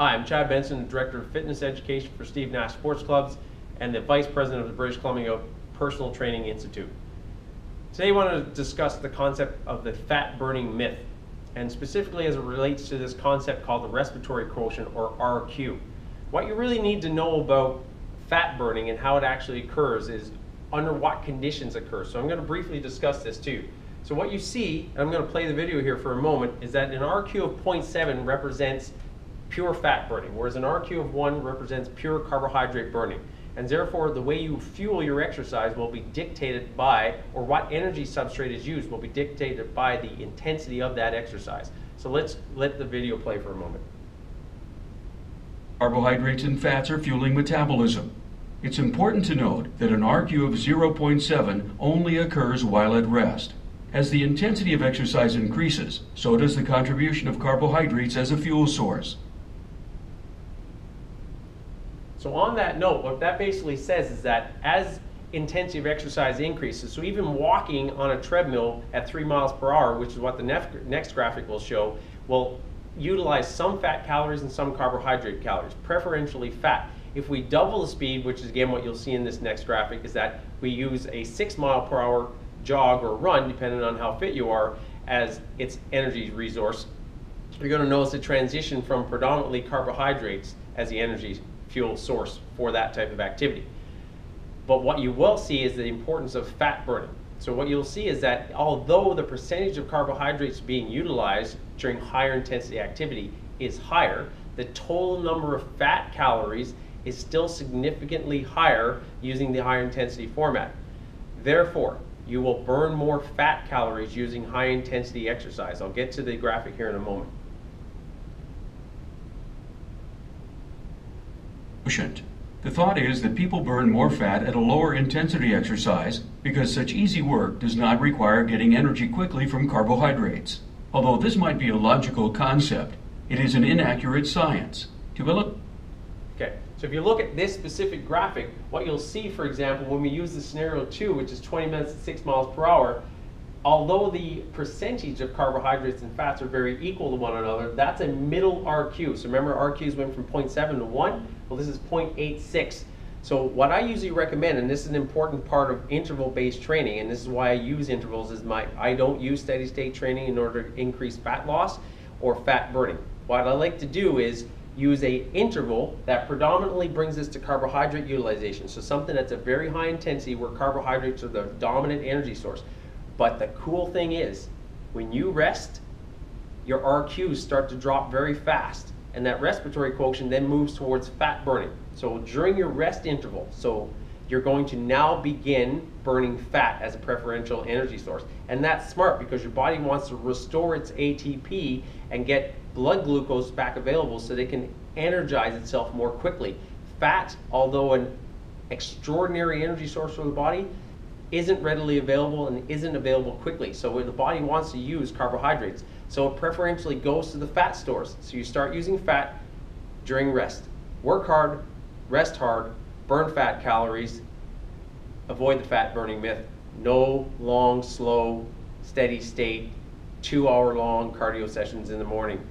Hi, I'm Chad Benson, Director of Fitness Education for Steve Nash Sports Clubs and the Vice President of the British Columbia Personal Training Institute. Today I want to discuss the concept of the fat burning myth, and specifically as it relates to this concept called the respiratory quotient, or RQ. What you really need to know about fat burning and how it actually occurs is under what conditions it occurs. So I'm going to briefly discuss this too. So what you see, and I'm going to play the video here for a moment, is that an RQ of 0.7 represents pure fat burning, whereas an RQ of 1 represents pure carbohydrate burning. And therefore, the way you fuel your exercise will be dictated by, or what energy substrate is used will be dictated by the intensity of that exercise. So let's let the video play for a moment. Carbohydrates and fats are fueling metabolism. It's important to note that an RQ of 0.7 only occurs while at rest. As the intensity of exercise increases, so does the contribution of carbohydrates as a fuel source. So on that note, what that basically says is that as intensity of exercise increases, so even walking on a treadmill at 3 miles per hour, which is what the next graphic will show, will utilize some fat calories and some carbohydrate calories, preferentially fat. If we double the speed, which is again what you'll see in this next graphic, is that we use a 6 mile per hour jog or run, depending on how fit you are, as its energy resource, you're going to notice a transition from predominantly carbohydrates as the energy fuel source for that type of activity. But what you will see is the importance of fat burning. So what you'll see is that although the percentage of carbohydrates being utilized during higher intensity activity is higher, the total number of fat calories is still significantly higher using the higher intensity format. Therefore, you will burn more fat calories using high intensity exercise. I'll get to the graphic here in a moment. The thought is that people burn more fat at a lower intensity exercise because such easy work does not require getting energy quickly from carbohydrates. Although this might be a logical concept, it is an inaccurate science. Okay, so if you look at this specific graphic, what you'll see, for example, when we use the scenario 2, which is 20 minutes at 6 miles per hour, although the percentage of carbohydrates and fats are very equal to one another, that's a middle RQ. So remember, RQs went from 0.7 to 1. Well, this is 0.86. So what I usually recommend, and this is an important part of interval-based training, and this is why I use intervals, is I don't use steady-state training in order to increase fat loss or fat burning. What I like to do is use a interval that predominantly brings us to carbohydrate utilization. So something that's a very high intensity where carbohydrates are the dominant energy source. But the cool thing is, when you rest, your RQs start to drop very fast, and that respiratory quotient then moves towards fat burning. So during your rest interval, so you're going to now begin burning fat as a preferential energy source. And that's smart because your body wants to restore its ATP and get blood glucose back available so they can energize itself more quickly. Fat, although an extraordinary energy source for the body, isn't readily available and isn't available quickly. So when the body wants to use carbohydrates, so it preferentially goes to the fat stores. So you start using fat during rest. Work hard, rest hard, burn fat calories, avoid the fat burning myth. No long, slow, steady state, 2-hour long cardio sessions in the morning.